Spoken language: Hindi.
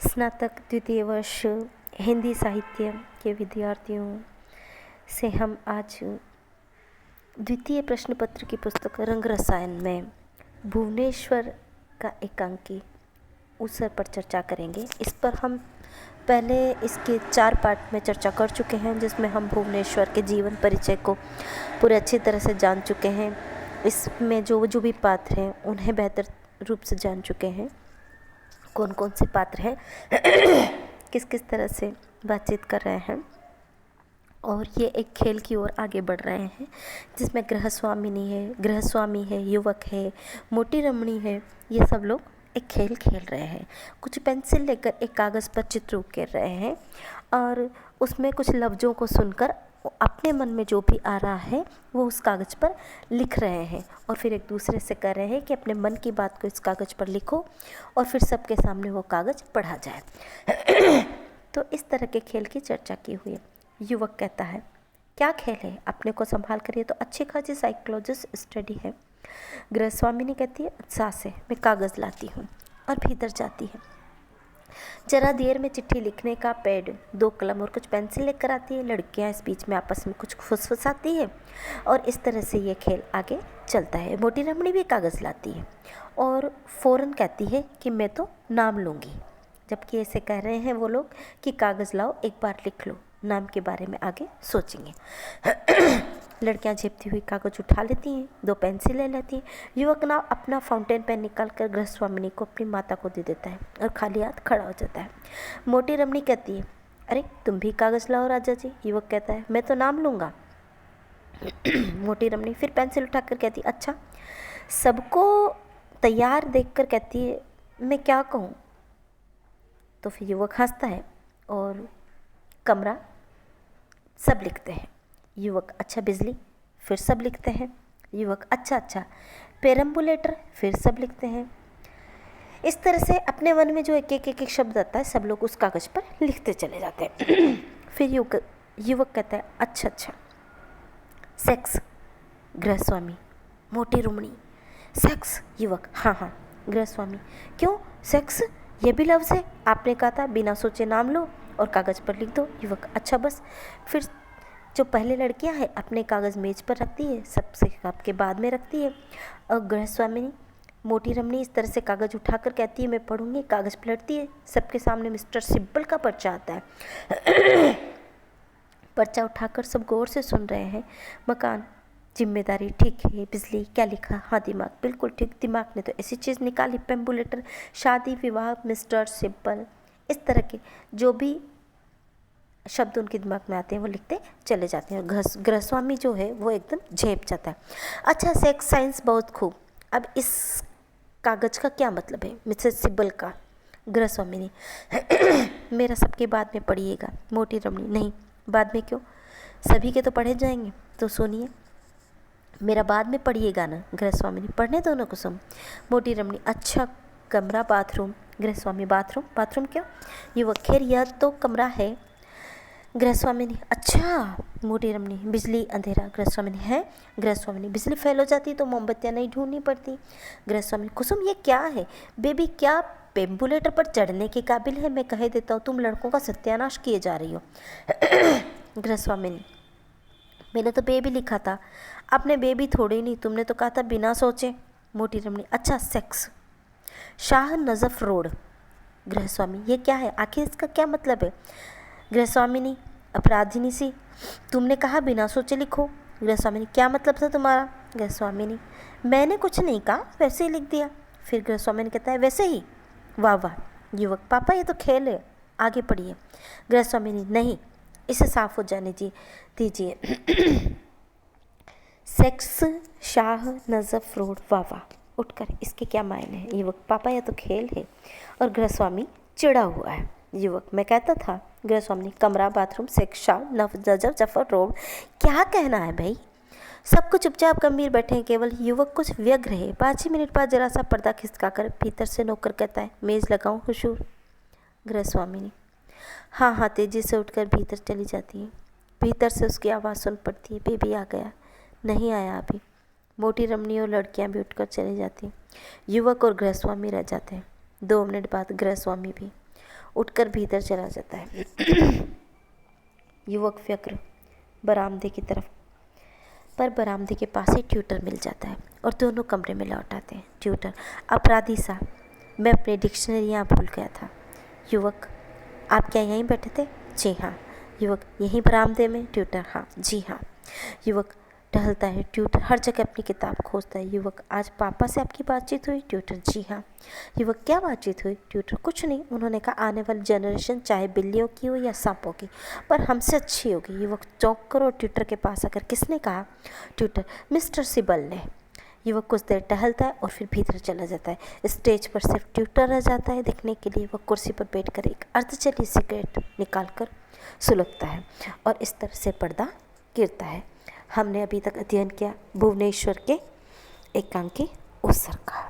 स्नातक द्वितीय वर्ष हिंदी साहित्य के विद्यार्थियों से हम आज द्वितीय प्रश्न पत्र की पुस्तक रंग रसायन में भुवनेश्वर का एकांकी उस पर चर्चा करेंगे। इस पर हम पहले इसके 4 पार्ट में चर्चा कर चुके हैं, जिसमें हम भुवनेश्वर के जीवन परिचय को पूरे अच्छी तरह से जान चुके हैं। इसमें जो भी पात्र हैं उन्हें बेहतर रूप से जान चुके हैं, कौन कौन से पात्र हैं किस किस तरह से बातचीत कर रहे हैं, और ये एक खेल की ओर आगे बढ़ रहे हैं जिसमें गृहस्वामी है, युवक है, मोटी रमणी है। ये सब लोग एक खेल खेल रहे हैं। कुछ पेंसिल लेकर एक कागज़ पर चित्र उकेर रहे हैं और उसमें कुछ लफ्ज़ों को सुनकर अपने मन में जो भी आ रहा है वो उस कागज़ पर लिख रहे हैं और फिर एक दूसरे से कह रहे हैं कि अपने मन की बात को इस कागज़ पर लिखो और फिर सबके सामने वो कागज़ पढ़ा जाए। तो इस तरह के खेल की चर्चा की हुई है। युवक कहता है, क्या खेल है, अपने को संभाल कर, ये तो अच्छी खासी साइकोलॉजिस्ट स्टडी है। गृहस्वामिनी कहती है, उत्साह से मैं कागज़ लाती हूँ और भीतर जाती है। जरा देर में चिट्ठी लिखने का पैड, 2 कलम और कुछ पेंसिल लेकर आती है। लड़कियां इस बीच में आपस में कुछ फुसफुसाती है और इस तरह से ये खेल आगे चलता है। मोटी रमणी भी कागज़ लाती है और फ़ौरन कहती है कि मैं तो नाम लूँगी, जबकि ऐसे कह रहे हैं वो लोग कि कागज़ लाओ, एक बार लिख लो, नाम के बारे में आगे सोचेंगे। लड़कियां झेपती हुई कागज़ उठा लेती हैं, 2 पेंसिल ले लेती हैं। युवक ना अपना फाउंटेन पेन निकाल कर गृहस्वामिनी को अपनी माता को दे देता है और खाली हाथ खड़ा हो जाता है। मोटी रमणी कहती है, अरे तुम भी कागज़ लाओ राजा जी। युवक कहता है, मैं तो नाम लूँगा। मोटी रमणी फिर पेंसिल उठाकर कहती, अच्छा। सबको तैयार देखकर कहती है, मैं क्या कहूँ। तो फिर युवक हंसता है और कमरा सब लिखते हैं। युवक, अच्छा बिजली, फिर सब लिखते हैं। युवक, अच्छा पेरम्बुलेटर, फिर सब लिखते हैं। इस तरह से अपने मन में जो एक शब्द आता है सब लोग उस कागज़ पर लिखते चले जाते हैं। फिर युवक कहता है, अच्छा सेक्स। गृहस्वामी, मोटी रुमणी, सेक्स। युवक, हाँ। गृहस्वामी, क्यों सेक्स, ये भी लफ्ज़ है, आपने कहा था बिना सोचे नाम लो और कागज़ पर लिख दो। युवक, अच्छा बस। फिर जो पहले लड़कियां हैं अपने कागज़ मेज पर रखती है, सबसे आपके बाद में रखती है। और गृहस्वामिनी मोटी रमणी इस तरह से कागज़ उठाकर कहती है, मैं पढ़ूंगी। कागज़ पलटती है, सबके सामने मिस्टर सिब्बल का पर्चा आता है। पर्चा उठाकर सब गौर से सुन रहे हैं। मकान, जिम्मेदारी, ठीक है। बिजली, क्या लिखा, हाँ दिमाग, बिल्कुल ठीक। दिमाग ने तो ऐसी चीज़ निकाली, पेम्बुलेटर। शादी, विवाह, मिस्टर सिब्बल, इस तरह के जो भी शब्द उनके दिमाग में आते हैं वो लिखते चले जाते हैं। गृहस्वामी जो है वो एकदम झेप जाता है। अच्छा, सेक्स, साइंस, बहुत खूब। अब इस कागज़ का क्या मतलब है, मिसेस सिब्बल का। गृहस्वामी ने, मेरा सबके बाद में पढ़िएगा। मोटी रमणी, नहीं, बाद में क्यों, सभी के तो पढ़े जाएंगे, तो सुनिए, मेरा बाद में पढ़िएगा ना। गृहस्वामी ने, पढ़ने दो ना कुसुम। मोटी रमणी, अच्छा, कमरा, बाथरूम। गृहस्वामी, बाथरूम क्यों। युवक, खैर यह तो कमरा है। गृहस्वामिनी, अच्छा। मोटी रमणी, बिजली, अंधेरा। गृहस्वामिनी, है। गृहस्वामिनी, बिजली फेल हो जाती तो मोमबत्तियाँ नहीं ढूंढनी पड़ती। गृहस्वामिनी, कुसुम ये क्या है, बेबी क्या पेम्बुलेटर पर चढ़ने के काबिल है, मैं कह देता हूँ, तुम लड़कों का सत्यानाश किए जा रही हो। गृहस्वामिनी, मैंने तो बेबी लिखा था, आपने बेबी थोड़ी नहीं, तुमने तो कहा था बिना सोचे। मोटी रमणी, अच्छा सेक्स, शाह नजफ रोड। गृहस्वामी, ये क्या है, आखिर इसका क्या मतलब है। गृहस्वामिनी, अपराधिनी सी, तुमने कहा बिना सोचे लिखो। गृहस्वामिनी, क्या मतलब था तुम्हारा। गृहस्वामिनी, मैंने कुछ नहीं कहा, वैसे ही लिख दिया। फिर गृहस्वामिनी कहता है, वैसे ही, वाह। युवक, पापा ये तो खेल है, आगे पढ़िए। गृहस्वामिनी, नहीं, इसे साफ हो जाने दीजिए। सेक्स, शाह नजफ रोड, वाह, उठकर इसके क्या मायने हैं। युवक, पापा यह तो खेल है। और गृहस्वामी चिढ़ा हुआ है। युवक, मैं कहता था। गृहस्वामी, कमरा, bathroom, sex, Shah Najaf Zafar road, क्या कहना है भाई। सब कुछ चुपचाप गंभीर बैठे हैं, केवल युवक कुछ व्यग्र है। 5 ही मिनट बाद जरा सा पर्दा खिसकाकर भीतर से नौकर कहता है, मेज़ लगाऊं हुजूर। गृहस्वामी ने, हाँ, तेजी से उठकर भीतर चली जाती है। भीतर से उसकी आवाज़ सुन पड़ती है, बेबी आ गया, नहीं आया अभी। मोटी रमणी और लड़कियां भी उठकर चली जाती हैं। युवक और गृहस्वामी रह जाते हैं। 2 मिनट बाद गृहस्वामी भी, उठकर भीतर चला जाता है। युवक व्यग्र बरामदे की तरफ, पर बरामदे के पास ही ट्यूटर मिल जाता है और दोनों कमरे में लौट आते हैं। ट्यूटर, अपराधी साहब, मैं अपनी डिक्शनरी यहाँ भूल गया था। युवक, आप क्या यहीं बैठे थे? जी हाँ। युवक, यहीं बरामदे में? ट्यूटर, हाँ। जी हाँ। युवक टहलता है। ट्यूटर हर जगह अपनी किताब खोजता है। युवक, आज पापा से आपकी बातचीत हुई? ट्यूटर, जी हाँ। युवक, क्या बातचीत हुई? ट्यूटर, कुछ नहीं, उन्होंने कहा आने वाली जनरेशन चाहे बिल्लियों की हो या सांपों की, पर हमसे अच्छी होगी। युवक चौंक कर और ट्यूटर के पास आकर, किसने कहा? ट्यूटर, मिस्टर सिबल ने। युवक कुछ देर टहलता है और फिर भीतर चला जाता है। स्टेज पर सिर्फ ट्यूटर रह जाता है देखने के लिए। वह कुर्सी पर बैठकर एक अर्धजली सिगरेट निकालकर सुलगता है और इस तरह से पर्दा गिरता है। हमने अभी तक अध्ययन किया भुवनेश्वर के एकांकी उत्सर्ग का।